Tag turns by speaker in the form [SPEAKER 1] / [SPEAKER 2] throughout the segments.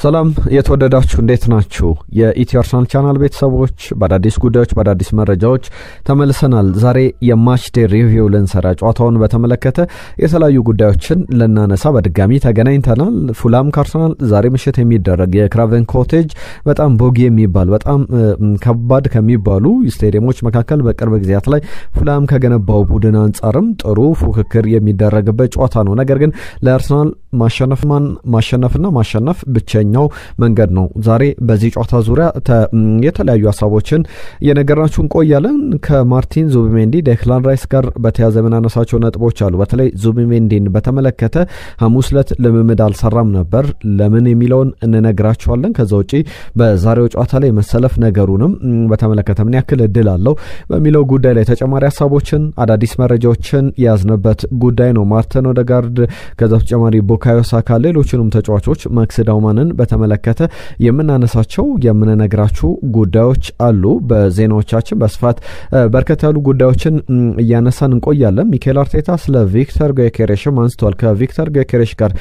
[SPEAKER 1] ሰላም የተወደዳችሁ እንዴት ናችሁ የኢትዮ አርሰናል ቻናል ቤተሰቦች በአዳዲስ ጉዳዮች በአዳዲስ መረጃዎች ተመልሰናል ዛሬ የማች ዴይ ሪቪው ልንሰራ ጨዋታውን በተመለከተ የተለያዩ ጉዳዮችን ለናነሳ በድጋሚ ተገናኝተናል ፉላም ከአርሰናል ዛሬ ምሽት የሚደረግ የክራቨን ኮቴጅ በጣም ቦጊ የሚባል በጣም ከባድ ከሚባሉ ስቴዲየሞች መካከል በቅርብ ጊዜያት ላይ ፉላም ከገነባው ቡድን አንጻርም ጥሩ ፉክክር የሚደረግበት ጨዋታ ነው ነገር ግን ለአርሰናል ማሸነፍና ማሸነፍ ብቸኛው መንገድ ነው ዛሬ በዚህ ጨዋታ ዙሪያ የተለያዩ ሐሳቦችን የነገርናችሁን ቆያለን ከማርቲን ዙቢሜንዲ ዴክላን ራይስ ጋር በተያያዘ ምናነሳቸው ነጥቦች አሉ በተለይ ዙቢሜንዲን በተመለከተ ሐሙስ ዕለት ልምምድ አልሰራም ነበር ለምን የሚለውን እንነግራችኋለን ከዛ ውጪ በዛሬው ጨዋታ ላይ መሰለፍ ነገሩንም በተመለከተ ምን ያክል እድል አለው በሚለው ጉዳይ ላይ ተጨማሪ ሐሳቦችን አዳዲስ መረጃዎችን ያዝነበት ጉዳይ ነው ማርቲን ኦዴጋርድ ከዛ ተጨማሪ ቡካዮ ሳካ ሌሎችንም ተጫዋቾች ማክስ ዳውማንን በተመለከተ የምናነሳቸው የምንነግራችሁ ጉዳዮች አሉ በዜናዎቻችን በስፋት በርከት ያሉ ጉዳዮችን እያነሳን እንቆያለን ሚኬል አርቴታ ስለ ቪክተር ጊዮኬሬሽ አንስቷል ከቪክተር ጊዮኬሬሽ ጋር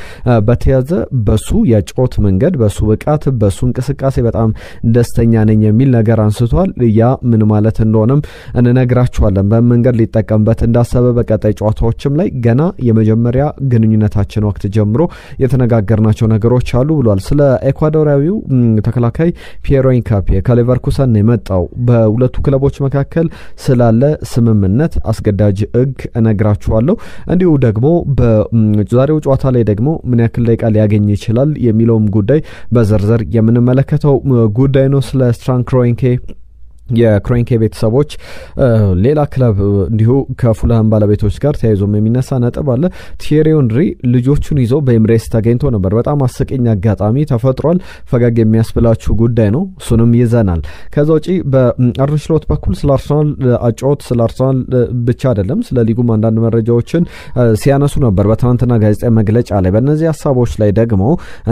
[SPEAKER 1] በተያያዘ በሱ የጨዋታ መንገድ በሱ ብቃት በሱ እንቅስቃሴ በጣም ደስተኛ ነኝ የሚል ነገር አንስቷል ያ ምን ማለት እንደሆነም እንነግራችኋለን በመንገድ ሊጠቀምበት እንዳሰበ በቀጣይ ጨዋታዎችም ላይ ገና የመጀመሪያ ግንኙነታችን ወቅት ጀምሮ የተነጋገርናቸው ነገሮች አሉ ብሏል ስለ ኤኳዶራዊው ተከላካይ ፒየሮ ኢንካፒ ከሌቨርኩሰን የመጣው በሁለቱ ክለቦች መካከል ስላለ ስምምነት አስገዳጅ ሕግ እነግራችኋለሁ እንዲሁ ደግሞ በዛሬው ጨዋታ ላይ ደግሞ ምን ያክል ደቂቃ ሊያገኝ ይችላል የሚለውም ጉዳይ በዝርዝር የምንመለከተው ጉዳይ ነው ስለ ስትራን ክሮንኬ የክሮንኬ ቤተሰቦች ሌላ ክለብ እንዲሁ ከፉላም ባለቤቶች ጋር ተያይዞም የሚነሳ ነጥብ አለ ቲየሪ ሄንሪ ልጆቹን ይዞ በኤምሬትስ ተገኝቶ ነበር በጣም አስቂኝ አጋጣሚ ተፈጥሯል ፈገግ የሚያስብላችሁ ጉዳይ ነው እሱንም ይዘናል ከዛ ውጪ በአርነ ስሎት በኩል ስለ አርሰናል አጫወት ስለ አርሰናል ብቻ አይደለም ስለ ሊጉም አንዳንድ መረጃዎችን ሲያነሱ ነበር በትናንትና ጋዜጣዊ መግለጫ ላይ በእነዚህ ሐሳቦች ላይ ደግሞ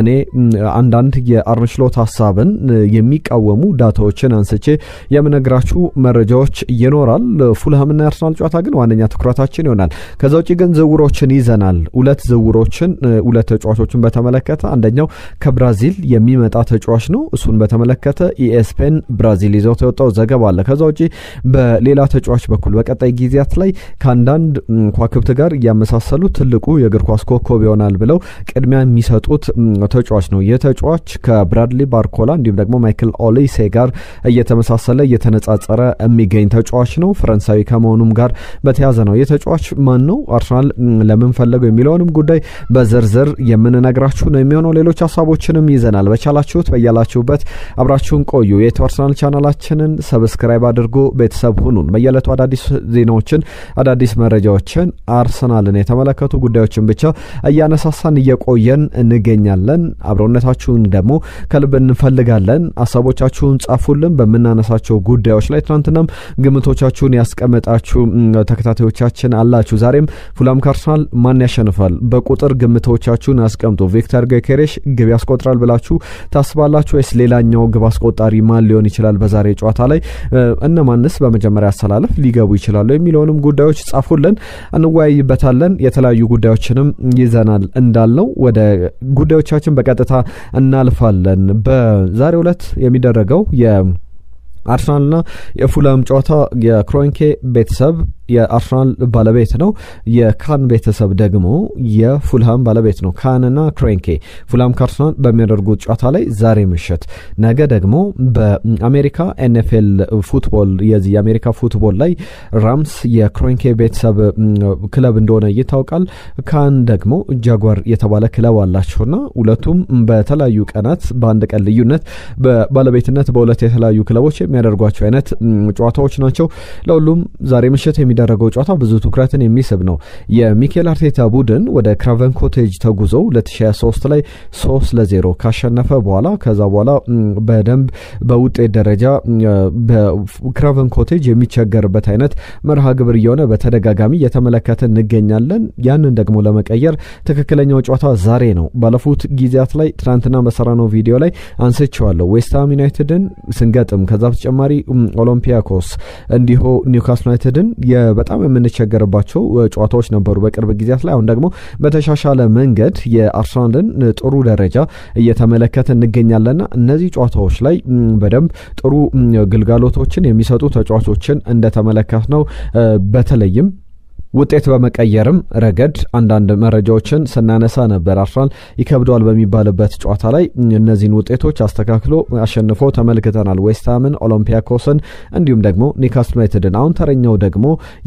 [SPEAKER 1] እኔ አንዳንድ የአርነ ስሎት ሐሳብን የሚቃወሙ ዳታዎችን አንስቼ የምነግራችሁ መረጃዎች ይኖራል ፉልሃምና አርሰናል ጨዋታ ግን ዋነኛ ትኩረታችን ይሆናል ከዛ ውጪ ግን ዝውውሮችን ይዘናል ሁለት ዝውውሮችን ሁለት ተጫዋቾችን በተመለከተ አንደኛው ከብራዚል የሚመጣ ተጫዋች ነው እሱን በተመለከተ ኢኤስፒኤን ብራዚል ይዘው ተወጣው ዘገባ አለ ከዛ ውጪ በሌላ ተጫዋች በኩል በቀጣይ ጊዜያት ላይ ከአንዳንድ ኳክብት ጋር ያመሳሰሉ ትልቁ የእግር ኳስ ኮከብ ይሆናል ብለው ቅድሚያ የሚሰጡት ተጫዋች ነው የተጫዋች ከብራድሊ ባርኮላ እንዲሁም ደግሞ ማይክል ኦሊሴ ጋር እየተመሳሰለ የተነጻጸረ የሚገኝ ተጫዋች ነው ፈረንሳዊ ከመሆኑም ጋር በተያያዘ ነው የተጫዋች ማን ነው አርሰናል ለምን ፈለገው የሚለውንም ጉዳይ በዝርዝር የምንነግራችሁ ነው የሚሆነው ሌሎች ሐሳቦችንም ይዘናል በቻላችሁት በያላችሁበት አብራችሁን ቆዩ የኢትዮ አርሰናል ቻናላችንን ሰብስክራይብ አድርጉ ቤተሰብ ሁኑን በየለቱ አዳዲስ ዜናዎችን አዳዲስ መረጃዎችን አርሰናልን የተመለከቱ ጉዳዮችን ብቻ እያነሳሳን እየቆየን እንገኛለን አብሮነታችሁን ደግሞ ከልብ እንፈልጋለን ሐሳቦቻችሁን ጻፉልን በመናነሳቸው ጉዳዮች ላይ ትናንትናም ግምቶቻችሁን ያስቀመጣችሁ ተከታታዮቻችን አላችሁ ዛሬም ፉላም ከአርሰናል ማን ያሸንፋል በቁጥር ግምቶቻችሁን አስቀምጡ ቪክተር ጊዮኬሬሽ ግብ ያስቆጥራል ብላችሁ ታስባላችሁ ወይስ ሌላኛው ግብ አስቆጣሪ ማን ሊሆን ይችላል በዛሬ ጨዋታ ላይ እነማንስ በመጀመሪያ አሰላለፍ ሊገቡ ይችላሉ የሚለውንም ጉዳዮች ጻፉልን እንወያይበታለን የተለያዩ ጉዳዮችንም ይዘናል እንዳልነው ወደ ጉዳዮቻችን በቀጥታ እናልፋለን በዛሬው ዕለት የሚደረገው አርሰናልና የፉላም ጨዋታ የክሮንኬ ቤተሰብ የአርሰናል ባለቤት ነው የካን ቤተሰብ ደግሞ የፉልሃም ባለቤት ነው ካንና ክሮንኬ ፉላም ከአርሰናል በሚያደርጉት ጨዋታ ላይ ዛሬ ምሽት ነገ ደግሞ በአሜሪካ ኤንኤፍኤል ፉትቦል የአሜሪካ ፉትቦል ላይ ራምስ የክሮንኬ ቤተሰብ ክለብ እንደሆነ ይታወቃል ካን ደግሞ ጃጓር የተባለ ክለብ አላቸውና ሁለቱም በተለያዩ ቀናት በአንድ ቀን ልዩነት በባለቤትነት በሁለት የተለያዩ ክለቦች የሚያደርጓቸው አይነት ጨዋታዎች ናቸው ለሁሉም ዛሬ ምሽት የሚደረገው ጨዋታ ብዙ ትኩረትን የሚስብ ነው የሚኬል አርቴታ ቡድን ወደ ክራቨን ኮቴጅ ተጉዘው 2023 ላይ 3-0 ካሸነፈ በኋላ ከዛ በኋላ በደንብ በውጤት ደረጃ በክራቨን ኮቴጅ የሚቸገርበት አይነት መርሃ ግብር የሆነ በተደጋጋሚ የተመለከተን እንገኛለን ያንን ደግሞ ለመቀየር ትክክለኛው ጨዋታ ዛሬ ነው ባለፉት ጊዜያት ላይ ትናንትና በሰራነው ቪዲዮ ላይ አንስቼዋለሁ ዌስትሃም ዩናይትድን ስንገጥም ከዛ በተጨማሪ ኦሎምፒያኮስ እንዲሁ ኒውካስል ዩናይትድን በጣም የምንቸገርባቸው ጨዋታዎች ነበሩ በቅርብ ጊዜያት ላይ። አሁን ደግሞ በተሻሻለ መንገድ የአርሰናልን ጥሩ ደረጃ እየተመለከተ እንገኛለንና እነዚህ ጨዋታዎች ላይ በደንብ ጥሩ ግልጋሎቶችን የሚሰጡ ተጫዋቾችን እንደተመለከት ነው። በተለይም ውጤት በመቀየርም ረገድ አንዳንድ መረጃዎችን ስናነሳ ነበር። አርሰናል ይከብደዋል በሚባልበት ጨዋታ ላይ እነዚህን ውጤቶች አስተካክሎ አሸንፎ ተመልክተናል። ዌስትሃምን፣ ኦሎምፒያኮስን እንዲሁም ደግሞ ኒውካስል ዩናይትድን። አሁን ተረኛው ደግሞ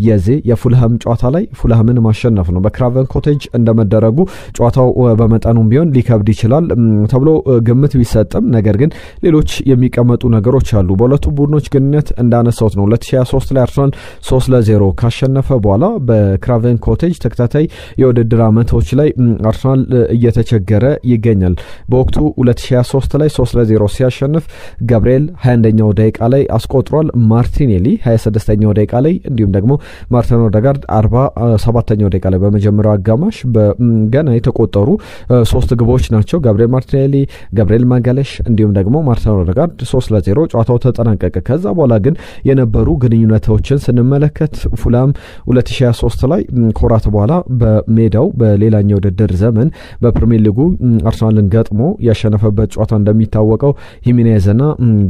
[SPEAKER 1] የዚህ የፉልሃም ጨዋታ ላይ ፉልሃምን ማሸነፍ ነው። በክራቨን ኮቴጅ እንደመደረጉ ጨዋታው በመጠኑም ቢሆን ሊከብድ ይችላል ተብሎ ግምት ቢሰጥም ነገር ግን ሌሎች የሚቀመጡ ነገሮች አሉ። በሁለቱ ቡድኖች ግንኙነት እንዳነሳውት ነው 2023 ላይ አርሰናል 3-0 ካሸነፈ በኋላ በክራቨን ኮቴጅ ተከታታይ የውድድር ዓመቶች ላይ አርሰናል እየተቸገረ ይገኛል። በወቅቱ 2023 ላይ 3-0 ሲያሸንፍ ገብርኤል 21ኛው ደቂቃ ላይ አስቆጥሯል። ማርቲኔሊ 26ኛው ደቂቃ ላይ እንዲሁም ደግሞ ማርቲን ኦዴጋርድ 47ኛው ደቂቃ ላይ በመጀመሪያው አጋማሽ በገና የተቆጠሩ 3 ግቦች ናቸው። ገብርኤል ማርቲኔሊ፣ ገብርኤል ማጋሌሽ እንዲሁም ደግሞ ማርቲን ኦዴጋርድ 3-0 ጨዋታው ተጠናቀቀ። ከዛ በኋላ ግን የነበሩ ግንኙነቶችን ስንመለከት ፉልሃም 2023 ላይ ኮራት በኋላ በሜዳው በሌላኛው ውድድር ዘመን በፕሪሚየር ሊጉ አርሰናልን ገጥሞ ያሸነፈበት ጨዋታ እንደሚታወቀው ሂሜኔዝና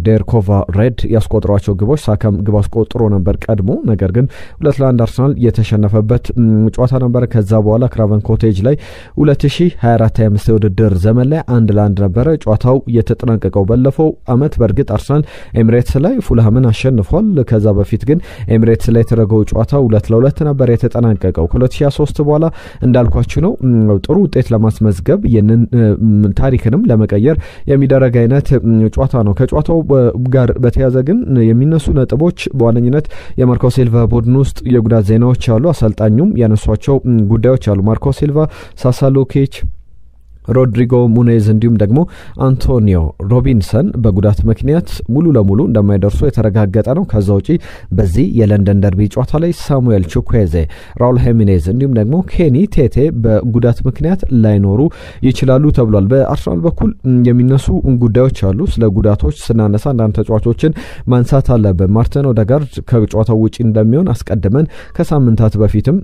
[SPEAKER 1] ዴርኮቫ ሬድ ያስቆጥሯቸው ግቦች ሳካም ግብ አስቆጥሮ ነበር ቀድሞ። ነገር ግን 2-1 አርሰናል የተሸነፈበት ጨዋታ ነበር። ከዛ በኋላ ክራቨን ኮቴጅ ላይ 2024-25 ውድድር ዘመን ላይ 1-1 ነበረ ጨዋታው የተጠናቀቀው። ባለፈው አመት በእርግጥ አርሰናል ኤሚሬትስ ላይ ፉልሃምን አሸንፏል። ከዛ በፊት ግን ኤሚሬትስ ላይ የተደረገው ጨዋታ 2-2 ነበር የተጠናቀቀው። ከ2023 በኋላ እንዳልኳችሁ ነው ጥሩ ውጤት ለማስመዝገብ የነን ታሪክንም ለመቀየር የሚደረግ አይነት ጨዋታ ነው። ከጨዋታው ጋር በተያያዘ ግን የሚነሱ ነጥቦች በዋነኝነት የማርኮ ሲልቫ ቡድን ውስጥ የጉዳት ዜናዎች አሉ። አሰልጣኙም ያነሷቸው ጉዳዮች አሉ። ማርኮ ሲልቫ፣ ሳሳሉኪች፣ ሮድሪጎ ሙኔዝ እንዲሁም ደግሞ አንቶኒዮ ሮቢንሰን በጉዳት ምክንያት ሙሉ ለሙሉ እንደማይደርሱ የተረጋገጠ ነው። ከዛ ውጪ በዚህ የለንደን ደርቢ ጨዋታ ላይ ሳሙኤል ቹኩዌዜ፣ ራውል ሄሚኔዝ እንዲሁም ደግሞ ኬኒ ቴቴ በጉዳት ምክንያት ላይኖሩ ይችላሉ ተብሏል። በአርሰናል በኩል የሚነሱ ጉዳዮች አሉ። ስለ ጉዳቶች ስናነሳ አንዳንድ ተጫዋቾችን ማንሳት አለብን። ማርቲን ኦዴጋርድ ከጨዋታው ውጪ እንደሚሆን አስቀድመን ከሳምንታት በፊትም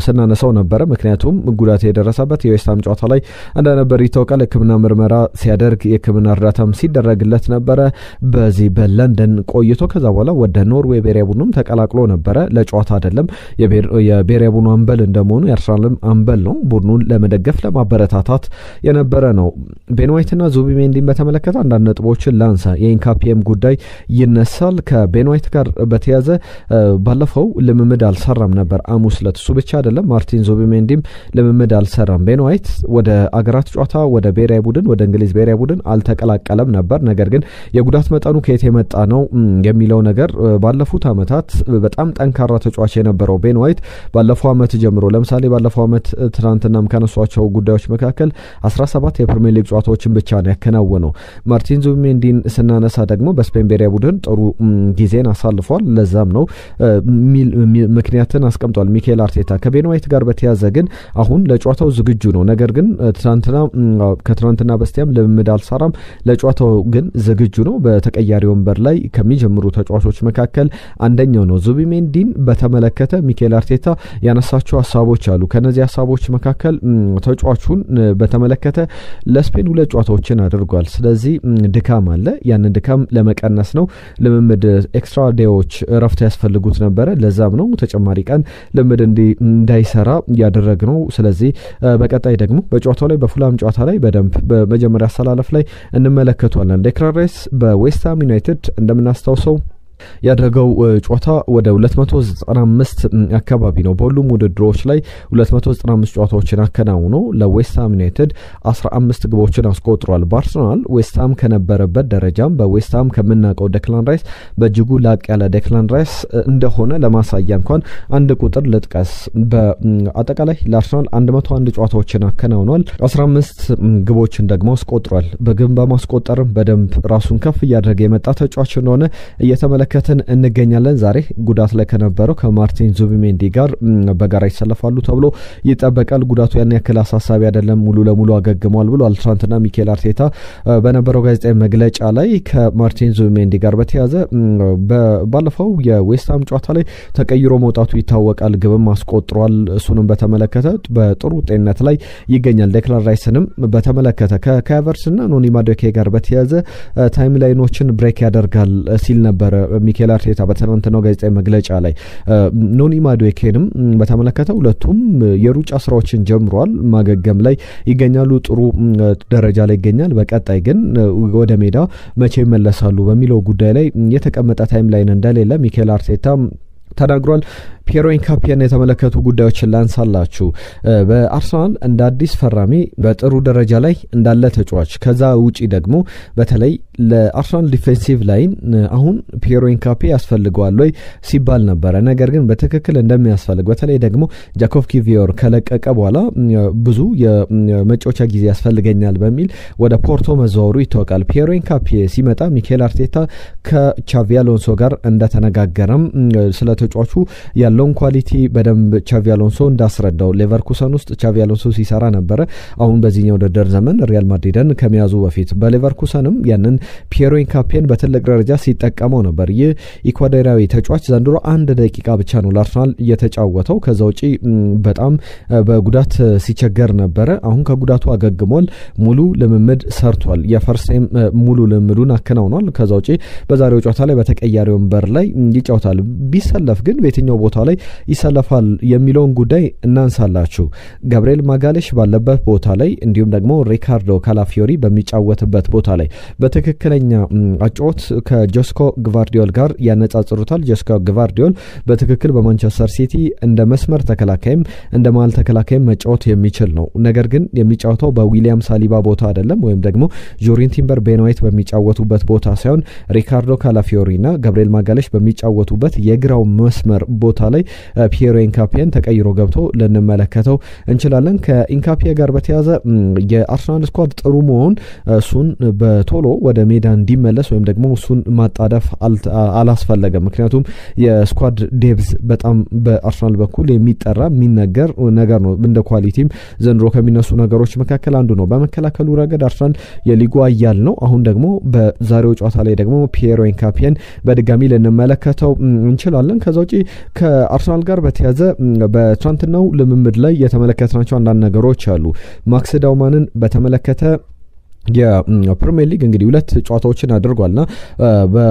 [SPEAKER 1] ስናነሳው ነበረ። ምክንያቱም ጉዳት የደረሰበት የዌስትሃም ጨዋታ ላይ እንደነበረ ይታወቃል። የሕክምና ምርመራ ሲያደርግ የሕክምና እርዳታም ሲደረግለት ነበረ በዚህ በለንደን ቆይቶ ከዛ በኋላ ወደ ኖርዌይ ብሔራዊ ቡድኑም ተቀላቅሎ ነበረ። ለጨዋታ አይደለም። የብሔራዊ ቡድኑ አምበል እንደመሆኑ የአርሰናልም አምበል ነው። ቡድኑን ለመደገፍ ለማበረታታት የነበረ ነው። ቤን ዋይትና ዙቢሜንዲን በተመለከተ አንዳንድ ነጥቦችን ላንሳ። የኢንካፒኤም ጉዳይ ይነሳል። ከቤን ዋይት ጋር በተያዘ ባለፈው ልምምድ አልሰራም ነበር ሐሙስ ዕለት። እሱ ብቻ አይደለም ማርቲን ዙቢሜንዲም ልምምድ አልሰራም። ቤን ዋይት ወደ አገራት ጨዋታ ወደ ብሔራዊ ቡድን ወደ እንግሊዝ ብሔራዊ ቡድን አልተቀላቀለም ነበር። ነገር ግን የጉዳት መጠኑ ከየት የመጣ ነው የሚለው ነገር ባለፉት አመታት በጣም ጠንካራ ተጫዋች የነበረው ቤን ዋይት ባለፈው አመት ጀምሮ ለምሳሌ ባለፈው አመት ትናንትናም ከነሷቸው ጉዳዮች መካከል 17 የፕሪሚየር ሊግ ጨዋታዎችን ብቻ ነው ያከናወነው። ማርቲን ዙቢሜንዲን ስናነሳ ደግሞ በስፔን ብሔራዊ ቡድን ጥሩ ጊዜን አሳልፏል። ለዛም ነው ምክንያትን አስቀምጧል ሚኬል አርቴታ። ከቤን ዋይት ጋር በተያዘ ግን አሁን ለጨዋታው ዝግጁ ነው። ነገር ግን ከትናንትና በስቲያም ልምምድ አልሰራም። ለጨዋታው ግን ዝግጁ ነው። በተቀያሪ ወንበር ላይ ከሚጀምሩ ተጫዋቾች መካከል አንደኛው ነው። ዙቢሜንዲን በተመለከተ ሚኬል አርቴታ ያነሳቸው ሀሳቦች አሉ። ከነዚህ ሀሳቦች መካከል ተጫዋቹን በተመለከተ ለስፔን 2 ጨዋታዎችን አድርጓል። ስለዚህ ድካም አለ። ያንን ድካም ለመቀነስ ነው ልምምድ ኤክስትራ ዴዎች እረፍት ያስፈልጉት ነበረ። ለዛም ነው ተጨማሪ ቀን ልምምድ እንዳይሰራ ያደረግነው። ስለዚህ በቀጣይ ደግሞ በጨዋታው ላይ በፉልሃም ጨዋታ ላይ በደንብ በመጀመሪያ አሰላለፍ ላይ እንመለከቷለን። ዴክላን ራይስ በዌስትሃም ዩናይትድ እንደምናስታውሰው ያደረገው ጨዋታ ወደ 295 አካባቢ ነው። በሁሉም ውድድሮች ላይ 295 ጨዋታዎችን አከናውኖ ለዌስትሃም ዩናይትድ 15 ግቦችን አስቆጥሯል። በአርሰናል ዌስትሃም ከነበረበት ደረጃም በዌስትሃም ከምናውቀው ዴክላን ራይስ በእጅጉ ላቅ ያለ ዴክላን ራይስ እንደሆነ ለማሳያ እንኳን አንድ ቁጥር ልጥቀስ። በአጠቃላይ ለአርሰናል 101 ጨዋታዎችን አከናውኗል። 15 ግቦችን ደግሞ አስቆጥሯል። በግብ በማስቆጠርም በደንብ ራሱን ከፍ እያደረገ የመጣ ተጫዋች እንደሆነ እየተመለከተ እየተመለከትን እንገኛለን። ዛሬ ጉዳት ላይ ከነበረው ከማርቲን ዙቢሜንዲ ጋር በጋራ ይሰለፋሉ ተብሎ ይጠበቃል። ጉዳቱ ያን ያክል አሳሳቢ አይደለም፣ ሙሉ ለሙሉ አገግሟል ብሏል ትናንትና ሚኬል አርቴታ በነበረው ጋዜጣዊ መግለጫ ላይ። ከማርቲን ዙቢሜንዲ ጋር በተያያዘ ባለፈው የዌስትሃም ጨዋታ ላይ ተቀይሮ መውጣቱ ይታወቃል። ግብም አስቆጥሯል። እሱንም በተመለከተ በጥሩ ጤንነት ላይ ይገኛል። ዴክላን ራይስንም በተመለከተ ከካቨርስና ኖኒ ማዱዌኬ ጋር በተያያዘ ታይም ላይኖችን ብሬክ ያደርጋል ሲል ነበረ ሚኬል አርቴታ በትናንትናው ጋዜጣዊ መግለጫ ላይ። ኖኒ ማዱዌኬንም በተመለከተ ሁለቱም የሩጫ ስራዎችን ጀምሯል፣ ማገገም ላይ ይገኛሉ፣ ጥሩ ደረጃ ላይ ይገኛል። በቀጣይ ግን ወደ ሜዳ መቼ ይመለሳሉ በሚለው ጉዳይ ላይ የተቀመጠ ታይም ላይን እንደሌለ ሚኬል አርቴታ ተናግሯል። ፒየሮ ኢንካፒያን የተመለከቱ ጉዳዮችን ላንሳላችሁ። በአርሰናል እንደ አዲስ ፈራሚ በጥሩ ደረጃ ላይ እንዳለ ተጫዋች፣ ከዛ ውጪ ደግሞ በተለይ ለአርሰናል ዲፌንሲቭ ላይን አሁን ፒየሮ ኢንካፒ ያስፈልገዋል ወይ ሲባል ነበረ። ነገር ግን በትክክል እንደሚያስፈልግ በተለይ ደግሞ ጃኮብ ኪቪዮር ከለቀቀ በኋላ ብዙ የመጫወቻ ጊዜ ያስፈልገኛል በሚል ወደ ፖርቶ መዘዋወሩ ይታወቃል። ፒየሮ ኢንካፒ ሲመጣ ሚኬል አርቴታ ከቻቪ አሎንሶ ጋር እንደተነጋገረም ስለ ተጫዋቹ ያለውን ኳሊቲ በደንብ ቻቪ አሎንሶ እንዳስረዳው ሌቨርኩሰን ውስጥ ቻቪ አሎንሶ ሲሰራ ነበረ። አሁን በዚህኛው ውድድር ዘመን ሪያል ማድሪድን ከመያዙ በፊት በሌቨርኩሰንም ያንን ፒየሮ ኢንካፒን በትልቅ ደረጃ ሲጠቀመው ነበር። ይህ ኢኳዶሪያዊ ተጫዋች ዘንድሮ 1 ደቂቃ ብቻ ነው ለአርሰናል እየተጫወተው። ከዛ ውጪ በጣም በጉዳት ሲቸገር ነበረ። አሁን ከጉዳቱ አገግሟል። ሙሉ ልምምድ ሰርቷል። የፈርስቴም ሙሉ ልምምዱን አከናውኗል። ከዛ ውጪ በዛሬው ጨዋታ ላይ በተቀያሪ ወንበር ላይ ይጫወታል። ቢሰለፍ ግን በየትኛው ቦታ ላይ ይሰለፋል የሚለውን ጉዳይ እናንሳላችሁ። ጋብሪኤል ማጋሌሽ ባለበት ቦታ ላይ እንዲሁም ደግሞ ሪካርዶ ካላፊዮሪ በሚጫወትበት ቦታ ላይ በትክክለኛ አጫወት ከጆስኮ ግቫርዲዮል ጋር ያነጻጽሩታል። ጆስኮ ግቫርዲዮል በትክክል በማንቸስተር ሲቲ እንደ መስመር ተከላካይም እንደ መሃል ተከላካይም መጫወት የሚችል ነው። ነገር ግን የሚጫወተው በዊሊያም ሳሊባ ቦታ አይደለም፣ ወይም ደግሞ ጆሪን ቲምበር ቤን ዋይት በሚጫወቱበት ቦታ ሳይሆን ሪካርዶ ካላፊዮሪና ጋብሪኤል ማጋሌሽ በሚጫወቱበት የግራው መስመር ቦታ ላይ ፒየሮ ኢንካፒን ተቀይሮ ገብቶ ልንመለከተው እንችላለን። ከኢንካፒ ጋር በተያያዘ የአርሰናል ስኳድ ጥሩ መሆን እሱን በቶሎ ወደ ሜዳ እንዲመለስ ወይም ደግሞ እሱን ማጣደፍ አላስፈለገም። ምክንያቱም የስኳድ ዴብዝ በጣም በአርሰናል በኩል የሚጠራ የሚነገር ነገር ነው። እንደ ኳሊቲም ዘንድሮ ከሚነሱ ነገሮች መካከል አንዱ ነው። በመከላከሉ ረገድ አርሰናል የሊጉ አያል ነው። አሁን ደግሞ በዛሬው ጨዋታ ላይ ደግሞ ፒየሮ ኢንካፒን በድጋሚ ልንመለከተው እንችላለን። ከዛ ውጪ ከአርሰናል ጋር በተያዘ በትናንትናው ልምምድ ላይ የተመለከትናቸው አንዳንድ ነገሮች አሉ። ማክስ ዳውማንን በተመለከተ የፕሪሚየር ሊግ እንግዲህ 2 ጨዋታዎችን አድርጓልና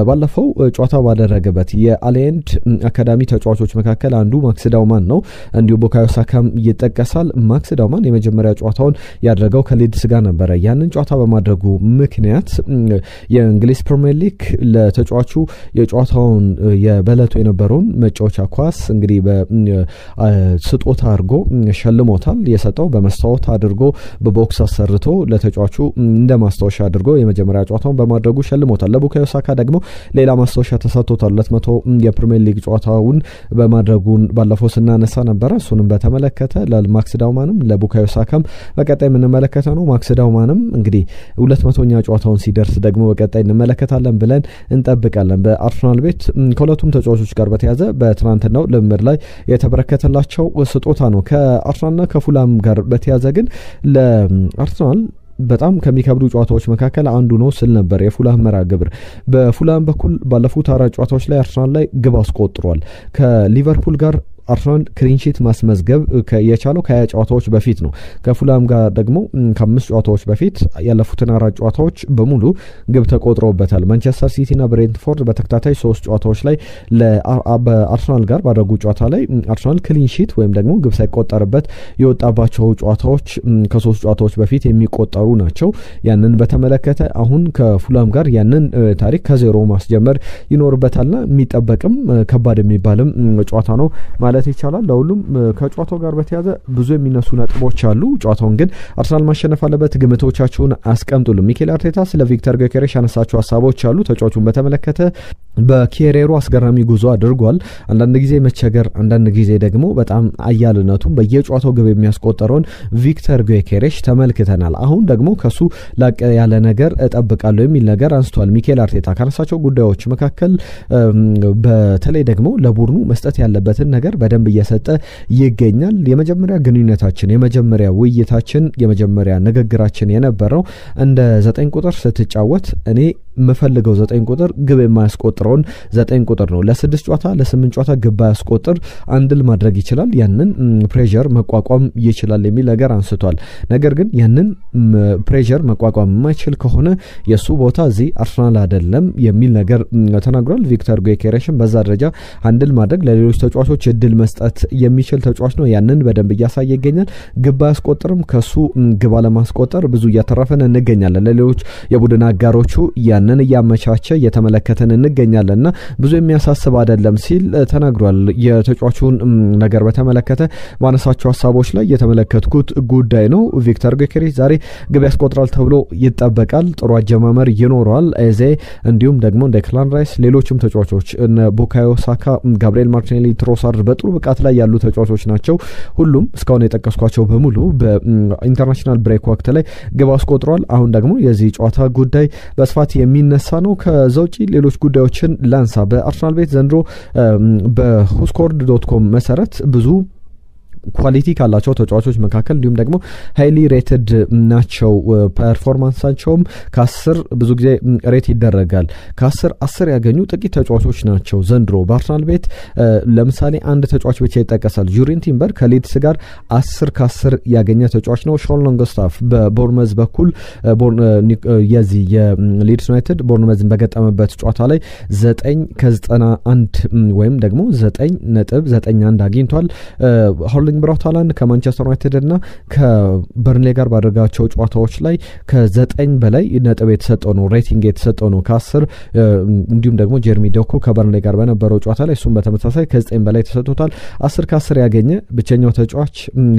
[SPEAKER 1] ባለፈው ጨዋታ ባደረገበት የአሊየንድ አካዳሚ ተጫዋቾች መካከል አንዱ ማክስ ዳውማን ነው። እንዲሁ ቡካዮ ሳካም ይጠቀሳል። ማክስ ዳውማን የመጀመሪያ ጨዋታውን ያደረገው ከሊድስ ጋር ነበረ። ያንን ጨዋታ በማድረጉ ምክንያት የእንግሊዝ ፕሪሚየር ሊግ ለተጫዋቹ የጨዋታውን የበለቱ የነበረውን መጫወቻ ኳስ እንግዲህ በስጦታ አድርጎ ሸልሞታል። የሰጠው በመስታወት አድርጎ በቦክስ አሰርቶ ለተጫዋቹ እንደ ማስታወሻ አድርጎ የመጀመሪያ ጨዋታውን በማድረጉ ሸልሞታል። ለቡካዮ ሳካ ደግሞ ሌላ ማስታወሻ ተሰጥቶታል። 200 የፕሪሚየር ሊግ ጨዋታውን በማድረጉን ባለፈው ስናነሳ ነበረ። እሱንም በተመለከተ ለማክስ ዳውማንም ለቡካዮ ሳካም በቀጣይ የምንመለከተው ነው። ማክስ ዳውማንም እንግዲህ 200ኛ ጨዋታውን ሲደርስ ደግሞ በቀጣይ እንመለከታለን ብለን እንጠብቃለን። በአርሰናል ቤት ከሁለቱም ተጫዋቾች ጋር በተያዘ በትናንትናው ልምምድ ላይ የተበረከተላቸው ስጦታ ነው። ከአርሰናልና ከፉላም ጋር በተያዘ ግን ለአርሰናል በጣም ከሚከብዱ ጨዋታዎች መካከል አንዱ ነው ስል ነበር። የፉላም መርሃ ግብር በፉላም በኩል ባለፉት 4 ጨዋታዎች ላይ አርሰናል ላይ ግብ አስቆጥሯል። ከሊቨርፑል ጋር አርሰናል ክሊንሺት ማስመዝገብ የቻለው ከ20 ጨዋታዎች በፊት ነው። ከፉላም ጋር ደግሞ ከ5 ጨዋታዎች በፊት ያለፉትን 4 ጨዋታዎች በሙሉ ግብ ተቆጥሮበታል። ማንቸስተር ሲቲና ብሬንትፎርድ በተከታታይ 3 ጨዋታዎች ላይ በአርሰናል ጋር ባደረጉ ጨዋታ ላይ አርሰናል ክሊንሺት ወይም ደግሞ ግብ ሳይቆጠርበት የወጣባቸው ጨዋታዎች ከ3 ጨዋታዎች በፊት የሚቆጠሩ ናቸው። ያንን በተመለከተ አሁን ከፉላም ጋር ያንን ታሪክ ከዜሮ ማስጀመር ይኖርበታልና የሚጠበቅም ከባድ የሚባልም ጨዋታ ነው ማለት ማለት ይቻላል። ለሁሉም ከጨዋታው ጋር በተያያዘ ብዙ የሚነሱ ነጥቦች አሉ። ጨዋታውን ግን አርሰናል ማሸነፍ አለበት። ግምቶቻችሁን አስቀምጡልን። ሚኬል አርቴታ ስለ ቪክተር ጊዮኬሬሽ ያነሳቸው ሐሳቦች አሉ። ተጫዋቹን በተመለከተ በኬሬሮ አስገራሚ ጉዞ አድርጓል። አንዳንድ ጊዜ መቸገር፣ አንዳንድ ጊዜ ደግሞ በጣም አያልነቱን በየጨዋታው ግብ የሚያስቆጠረውን ቪክተር ጊዮኬሬሽ ተመልክተናል። አሁን ደግሞ ከሱ ላቀ ያለ ነገር እጠብቃለሁ የሚል ነገር አንስቷል። ሚኬል አርቴታ ካነሳቸው ጉዳዮች መካከል በተለይ ደግሞ ለቡድኑ መስጠት ያለበትን ነገር በደንብ እየሰጠ ይገኛል። የመጀመሪያ ግንኙነታችን፣ የመጀመሪያ ውይይታችን፣ የመጀመሪያ ንግግራችን የነበረው እንደ 9 ቁጥር ስትጫወት እኔ መፈልገው 9 ቁጥር ግብ የማያስቆጥረውን 9 ቁጥር ነው። ለ6 ጨዋታ ለ8 ጨዋታ ግብ ያስቆጥር አንድል ማድረግ ይችላል፣ ያንን ፕሬሸር መቋቋም ይችላል የሚል ነገር አንስቷል። ነገር ግን ያንን ፕሬሸር መቋቋም የማይችል ከሆነ የሱ ቦታ እዚህ አርሰናል አይደለም የሚል ነገር ተናግሯል። ቪክተር ጊዮኬሬሽን በዛ ደረጃ አንድል ማድረግ ለሌሎች ተጫዋቾች እድል መስጠት የሚችል ተጫዋች ነው። ያንን በደንብ እያሳየ ይገኛል። ግብ ያስቆጥርም ከሱ ግብ ለማስቆጠር ብዙ እያተረፈን እንገኛለን። ለሌሎች የቡድን አጋሮቹ ያንን እያመቻቸ እየተመለከተን እንገኛለንና ብዙ የሚያሳስብ አይደለም ሲል ተናግሯል። የተጫዋቹን ነገር በተመለከተ ባነሳቸው ሐሳቦች ላይ የተመለከትኩት ጉዳይ ነው። ቪክተር ጊዮኬሬሽ ዛሬ ግብ ያስቆጥራል ተብሎ ይጠበቃል። ጥሩ አጀማመር ይኖረዋል። ኤዜ እንዲሁም ደግሞ ዴክላን ራይስ፣ ሌሎችም ተጫዋቾች እነ ቡካዮ ሳካ፣ ጋብሪኤል ማርቲኔሊ፣ ትሮሳርድ በጥሩ ብቃት ላይ ያሉ ተጫዋቾች ናቸው። ሁሉም እስካሁን የጠቀስኳቸው በሙሉ በኢንተርናሽናል ብሬክ ወቅት ላይ ግብ አስቆጥሯል። አሁን ደግሞ የዚህ ጨዋታ ጉዳይ በስፋት የሚነሳ ነው። ከዛ ውጪ ሌሎች ጉዳዮችን ላንሳ። በአርሰናል ቤት ዘንድሮ በሁስኮርድ.com መሰረት ብዙ ኳሊቲ ካላቸው ተጫዋቾች መካከል እንዲሁም ደግሞ ሃይሊ ሬትድ ናቸው። ፐርፎርማንሳቸውም ከ10 ብዙ ጊዜ ሬት ይደረጋል። ከ10 10 ያገኙ ጥቂት ተጫዋቾች ናቸው ዘንድሮ በአርሰናል ቤት። ለምሳሌ አንድ ተጫዋች ብቻ ይጠቀሳል። ጁሪን ቲምበር ከሊድስ ጋር 10 ከ10 ያገኘ ተጫዋች ነው። ሾን ሎንግስታፍ በቦርንመዝ በኩል የዚህ የሊድስ ዩናይትድ ቦርንመዝን በገጠመበት ጨዋታ ላይ 9 ከ91 ወይም ደግሞ 9.91 አግኝቷል። ብራውት ሃላንድ ከማንቸስተር ዩናይትድ እና ከበርንሌ ጋር ባደረጋቸው ጨዋታዎች ላይ ከ9 በላይ ነጥብ የተሰጠው ነው፣ ሬቲንግ የተሰጠው ነው ከ10። እንዲሁም ደግሞ ጀርሚ ዶኩ ከበርንሌ ጋር በነበረው ጨዋታ ላይ እሱም በተመሳሳይ ከ9 በላይ ተሰጥቶታል። 10 ከ10 ያገኘ ብቸኛው ተጫዋች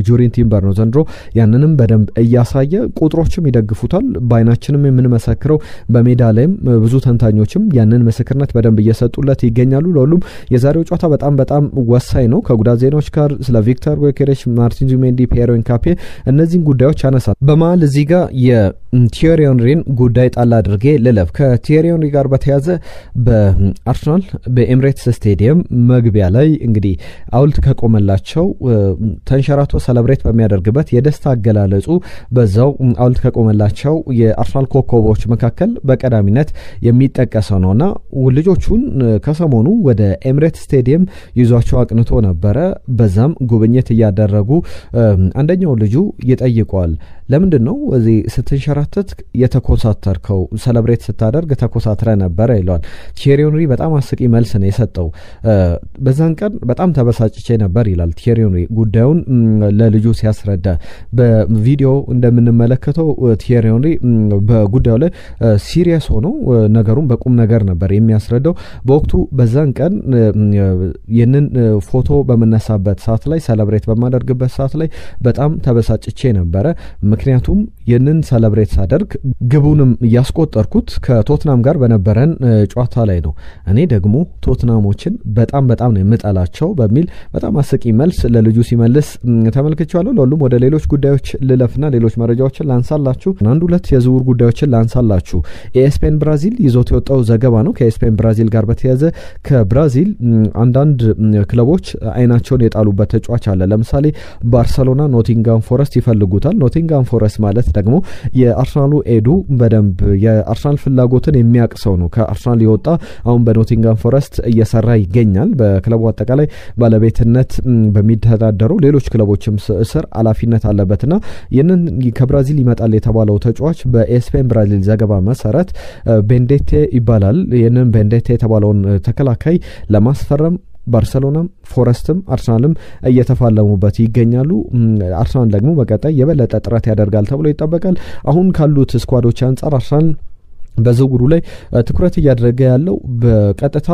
[SPEAKER 1] ጁሪን ቲምበር ነው ዘንድሮ። ያንንም በደንብ እያሳየ ቁጥሮችም ይደግፉታል። በአይናችንም የምንመሰክረው በሜዳ ላይም ብዙ ተንታኞችም ያንን ምስክርነት በደንብ እየሰጡለት ይገኛሉ። ለሁሉም የዛሬው ጨዋታ በጣም ወሳኝ ነው። ከጉዳት ዜናዎች ጋር ስለ ቪክተር ጊዮኬሬሽ፣ ማርቲን ዙቢሜንዲ፣ ፒየሮ ኢንካፔ እነዚህን ጉዳዮች ያነሳል። በመሀል እዚህ ጋር የቲየሪ ሄንሪን ጉዳይ ጣል አድርጌ ልለፍ። ከቲየሪ ሄንሪ ጋር በተያዘ በአርሰናል በኤምሬትስ ስቴዲየም መግቢያ ላይ እንግዲህ ሐውልት ከቆመላቸው ተንሸራቶ ሰለብሬት በሚያደርግበት የደስታ አገላለጹ በዛው ሐውልት ከቆመላቸው የአርሰናል ኮከቦች መካከል በቀዳሚነት የሚጠቀሰው ነውና ልጆቹን ከሰሞኑ ወደ ኤምሬትስ ስቴዲየም ይዟቸው አቅንቶ ነበረ። በዛም ጉብኝት እያደረጉ አንደኛው ልጁ ይጠይቀዋል፣ ለምንድን ነው እዚህ ስትንሸራተት የተኮሳተርከው? ሰለብሬት ስታደርግ ተኮሳትረ ነበረ ይለዋል። ቲየሪ ሄንሪ በጣም አስቂ መልስ ነው የሰጠው። በዛን ቀን በጣም ተበሳጭቼ ነበር ይላል ቲየሪ ሄንሪ ጉዳዩን ለልጁ ሲያስረዳ። በቪዲዮ እንደምንመለከተው ቲየሪ ሄንሪ በጉዳዩ ላይ ሲሪየስ ሆኖ ነገሩን በቁም ነገር ነበር የሚያስረዳው። በወቅቱ በዛን ቀን ይህንን ፎቶ በምነሳበት ሰዓት ላይ ሰለብሬት በማደርግበት ሰዓት ላይ በጣም ተበሳጭቼ ነበረ። ምክንያቱም ይህንን ሰለብሬት ሳደርግ ግቡንም ያስቆጠርኩት ከቶትናም ጋር በነበረን ጨዋታ ላይ ነው። እኔ ደግሞ ቶትናሞችን በጣም ነው የምጠላቸው በሚል በጣም አስቂ መልስ ለልጁ ሲመልስ ተመልክቻለሁ። ለሁሉም ወደ ሌሎች ጉዳዮች ልለፍና ሌሎች መረጃዎችን ላንሳላችሁ። አንድ ሁለት የዝውውር ጉዳዮችን ላንሳላችሁ። ኤስፔን ብራዚል ይዞት የወጣው ዘገባ ነው። ከኤስፔን ብራዚል ጋር በተያያዘ ከብራዚል አንዳንድ ክለቦች አይናቸውን የጣሉበት ተጫዋች አለ። ለምሳሌ ባርሰሎና ኖቲንጋም ፎረስት ይፈልጉታል። ኖቲንጋም ፎረስት ማለት ደግሞ የአርሰናሉ ኤዱ በደንብ የአርሰናል ፍላጎትን የሚያቅሰው ነው። ከአርሰናል የወጣ አሁን በኖቲንጋም ፎረስት እየሰራ ይገኛል። በክለቡ አጠቃላይ ባለቤትነት በሚተዳደሩ ሌሎች ክለቦችም ስር ኃላፊነት አለበትና ይህንን ከብራዚል ይመጣል የተባለው ተጫዋች በኤስፔን ብራዚል ዘገባ መሰረት ቤንዴቴ ይባላል። ይህንን ቤንዴቴ የተባለውን ተከላካይ ለማስፈረም ባርሰሎናም ፎረስትም አርሰናልም እየተፋለሙበት ይገኛሉ። አርሰናል ደግሞ በቀጣይ የበለጠ ጥረት ያደርጋል ተብሎ ይጠበቃል። አሁን ካሉት ስኳዶች አንጻር አርሰናል በዝውውሩ ላይ ትኩረት እያደረገ ያለው በቀጥታ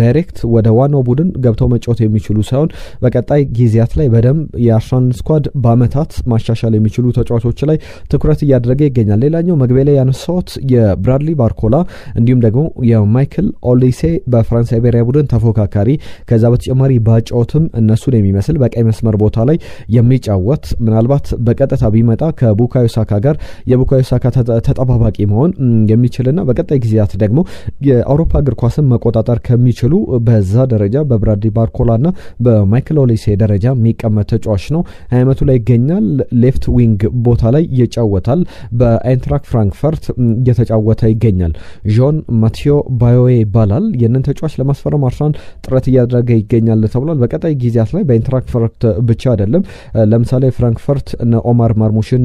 [SPEAKER 1] ዳይሬክት ወደ ዋናው ቡድን ገብተው መጫወት የሚችሉ ሳይሆን በቀጣይ ጊዜያት ላይ በደንብ የአርሰናል ስኳድ በአመታት ማሻሻል የሚችሉ ተጫዋቾች ላይ ትኩረት እያደረገ ይገኛል። ሌላኛው መግቢያ ላይ ያነሳሁት የብራድሊ ባርኮላ እንዲሁም ደግሞ የማይክል ኦሊሴ በፍራንሳይ ብሔራዊ ቡድን ተፎካካሪ ከዛ በተጨማሪ ባጫወትም እነሱን የሚመስል በቀይ መስመር ቦታ ላይ የሚጫወት ምናልባት በቀጥታ ቢመጣ ከቡካዮ ሳካ ጋር የቡካዮ ሳካ ተጠባባቂ መሆን የሚችል እና በቀጣይ ጊዜያት ደግሞ የአውሮፓ እግር ኳስን መቆጣጠር ከሚችሉ በዛ ደረጃ በብራድሊ ባርኮላና በማይክል ኦሊሴ ደረጃ የሚቀመጥ ተጫዋች ነው። አመቱ ላይ ይገኛል። ሌፍት ዊንግ ቦታ ላይ ይጫወታል። በአይንትራክ ፍራንክፈርት እየተጫወተ ይገኛል። ጆን ማቲዮ ባዮዌ ይባላል። ይህንን ተጫዋች ለማስፈረም አርሰናል ጥረት እያደረገ ይገኛል ተብሏል። በቀጣይ ጊዜያት ላይ በአይንትራክ ፍራንክፈርት ብቻ አይደለም ለምሳሌ ፍራንክፈርት እነ ኦማር ማርሙሽን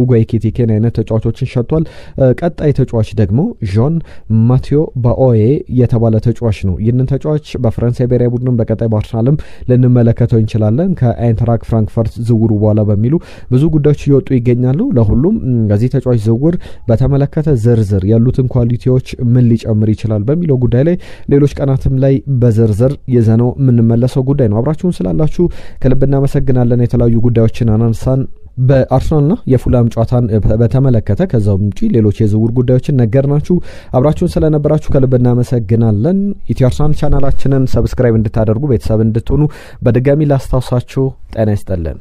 [SPEAKER 1] ኡጓይ ኪቲኬን አይነት ተጫዋቾችን ሸጥቷል። ቀጣይ ተጫዋች ደግሞ ጆን ማቲዮ ባኦዬ የተባለ ተጫዋች ነው። ይህንን ተጫዋች በፍራንሳይ ብሔራዊ ቡድን በቀጣይ በአርሰናልም ልንመለከተው እንችላለን ከአይንትራክ ፍራንክፈርት ዝውውሩ በኋላ በሚሉ ብዙ ጉዳዮች እየወጡ ይገኛሉ። ለሁሉም በዚህ ተጫዋች ዝውውር በተመለከተ ዝርዝር ያሉትን ኳሊቲዎች ምን ሊጨምር ይችላል በሚለው ጉዳይ ላይ ሌሎች ቀናትም ላይ በዝርዝር ይዘነው የምንመለሰው ጉዳይ ነው። አብራችሁን ስላላችሁ ከልብ እናመሰግናለን። የተለያዩ ጉዳዮችን አናንሳን በአርሰናልና የፉላም ጨዋታን በተመለከተ ከዛው ውጪ ሌሎች የዝውውር ጉዳዮችን ነገርናችሁ። አብራችሁን ስለነበራችሁ ከልብ እናመሰግናለን። ኢትዮ አርሰናል ቻናላችንን ሰብስክራይብ እንድታደርጉ ቤተሰብ እንድትሆኑ በድጋሚ ላስታውሳችሁ። ጤና ይስጥልን።